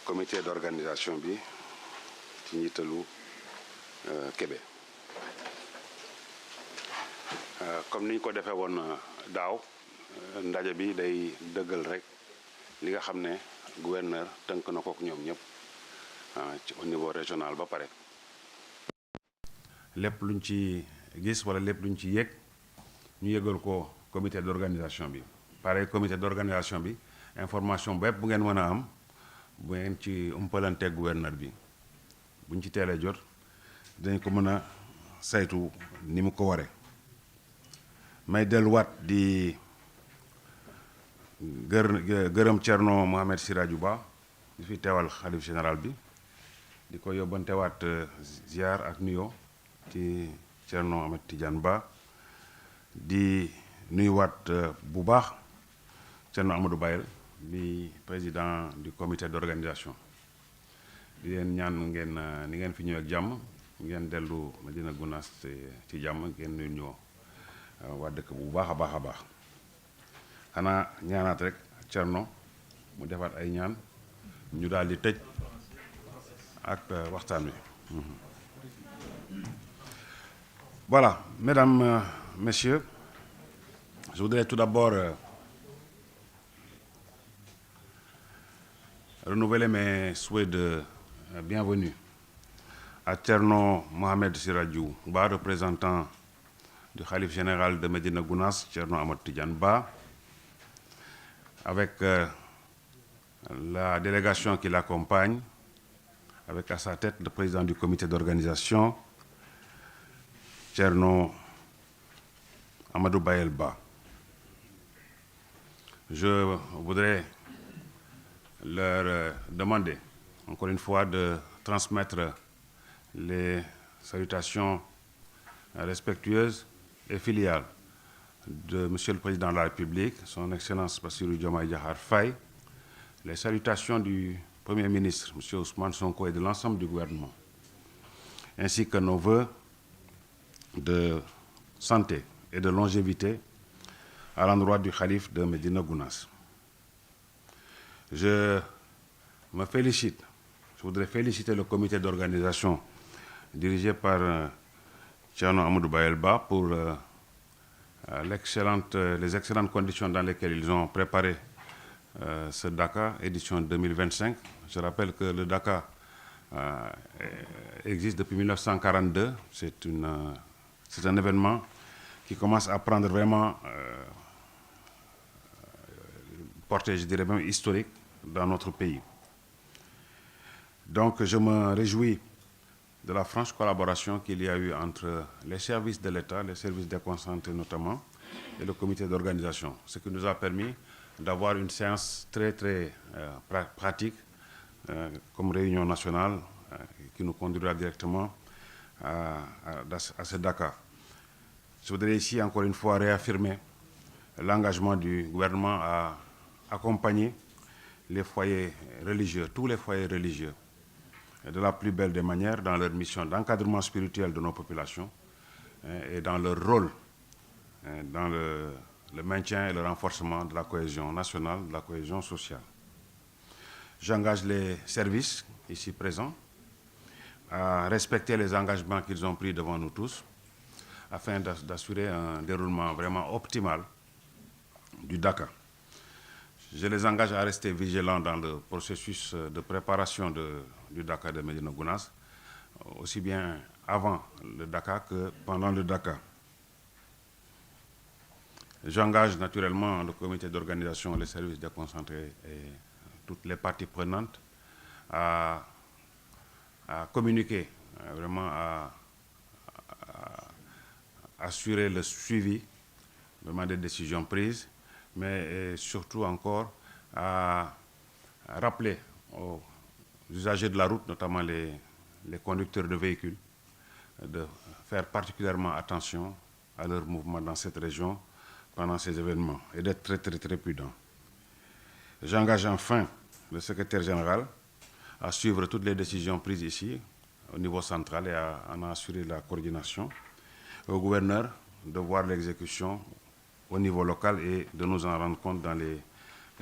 comité d'organisation bi ci njiitalu Kébé comme niñ ko defee woon daaw ndaje bi day dëggal rek li nga xam ne gouverneur tënk na kook ñoom ñëpp ci au niveau régional ba pare. lépp luñ ci gis wala lépp luñ ci yëg ñu yëgal ko comité d'organisation bi pareil comité d'organisation bi information bépp bu ngeen mën a am bu ngeen ci umpalanteeg gouverneur bi buñ ci teelee jot dañ ko mën a saytu ni mu ko waree. may delluwaat di gërëm Thierno Mohamed Sirajou Ba di fi teewal xalif général bi di ko yóbbantewaat ziar ak nuyo ci Thierno Ahmed Tidiane Ba di nuyuwaat bu baax Thierno Amadou Bayel bi président du comité d'organisation di leen ñaan ngeen ni ngeen fi ñëw ak jàmm ngeen dellu Médina Gounass ci jàmm ngeen nuyu ñoo waa dëkk bu baax a baax a baax xanaa ñaanaat rek Thierno mu defaat ay ñaan ñu daal di tëj ak waxtaan wi. Voilà, mesdames, messieurs, je voudrais tout d'abord renouveler mes souhaits de bienvenue à Thierno Mohamed Sirajou Ba, représentant du Khalife général de Médina Gounass, Thierno Ahmed Tidiane Ba, avec la délégation qui l'accompagne, avec à sa tête le président du comité d'organisation, Thierno Amadou Bayel Ba. Je voudrais leur demander, encore une fois, de transmettre les salutations respectueuses et filiales de Monsieur le Président de la République, Son Excellence Bassirou Diomaye Diakhar Faye, les salutations du Premier ministre, M. Ousmane Sonko, et de l'ensemble du gouvernement, ainsi que nos vœux de santé et de longévité à l'endroit du Khalife de Médina Gounass. Je voudrais féliciter le comité d'organisation dirigé par Thierno Amadou Bayel Ba pour les excellentes conditions dans lesquelles ils ont préparé ce Dakar, édition 2025. Je rappelle que le Dakar existe depuis 1942. C'est un événement qui commence à prendre vraiment portée, je dirais même historique, dans notre pays. Donc je me réjouis de la franche collaboration qu'il y a eu entre les services de l'État, les services déconcentrés notamment, et le comité d'organisation, ce qui nous a permis d'avoir une séance très pratique comme réunion nationale qui nous conduira directement à ce Dakar. Je voudrais ici encore une fois réaffirmer l'engagement du gouvernement à accompagner les foyers religieux, tous les foyers religieux, de la plus belle des manières dans leur mission d'encadrement spirituel de nos populations et dans leur rôle dans le maintien et le renforcement de la cohésion nationale, de la cohésion sociale. J'engage les services ici présents à respecter les engagements qu'ils ont pris devant nous tous afin d'assurer un déroulement vraiment optimal du Dakar. Je les engage à rester vigilants dans le processus de préparation du Dakar de Médina Gounass, aussi bien avant le Dakar que pendant le Dakar. J'engage naturellement le comité d'organisation, les services déconcentrés et toutes les parties prenantes à communiquer, vraiment à assurer le suivi vraiment des décisions prises, mais surtout encore à rappeler aux usagers de la route, notamment les conducteurs de véhicules, de faire particulièrement attention à leurs mouvements dans cette région pendant ces événements et d'être très prudents. J'engage enfin le secrétaire général à suivre toutes les décisions prises ici au niveau central et à en assurer la coordination, au gouverneur de voir l'exécution au niveau local et de nous en rendre compte dans les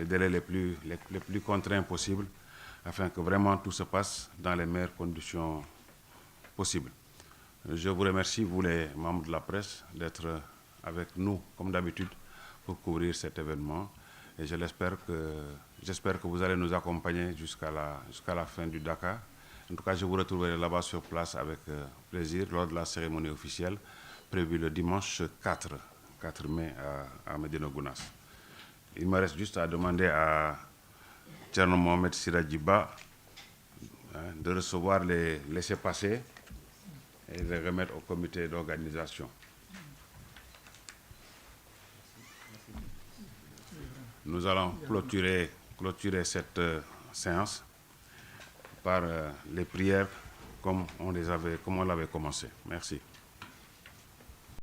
délais les plus contraints possibles afin que vraiment tout se passe dans les meilleures conditions possibles. Je vous remercie, vous les membres de la presse, d'être avec nous, comme d'habitude, pour couvrir cet événement. Et j'espère que vous allez nous accompagner jusqu'à la fin du Dakar. En tout cas, je vous retrouverai là-bas sur place avec plaisir lors de la cérémonie officielle prévue le dimanche 4 mai à Médina Gounass. Il me reste juste à demander à Thierno Mohamed Siradjiba de recevoir les laissez-passer et de les remettre au comité d'organisation. Nous allons clôturer cette séance par les prières comme on l'avait commencé. Merci.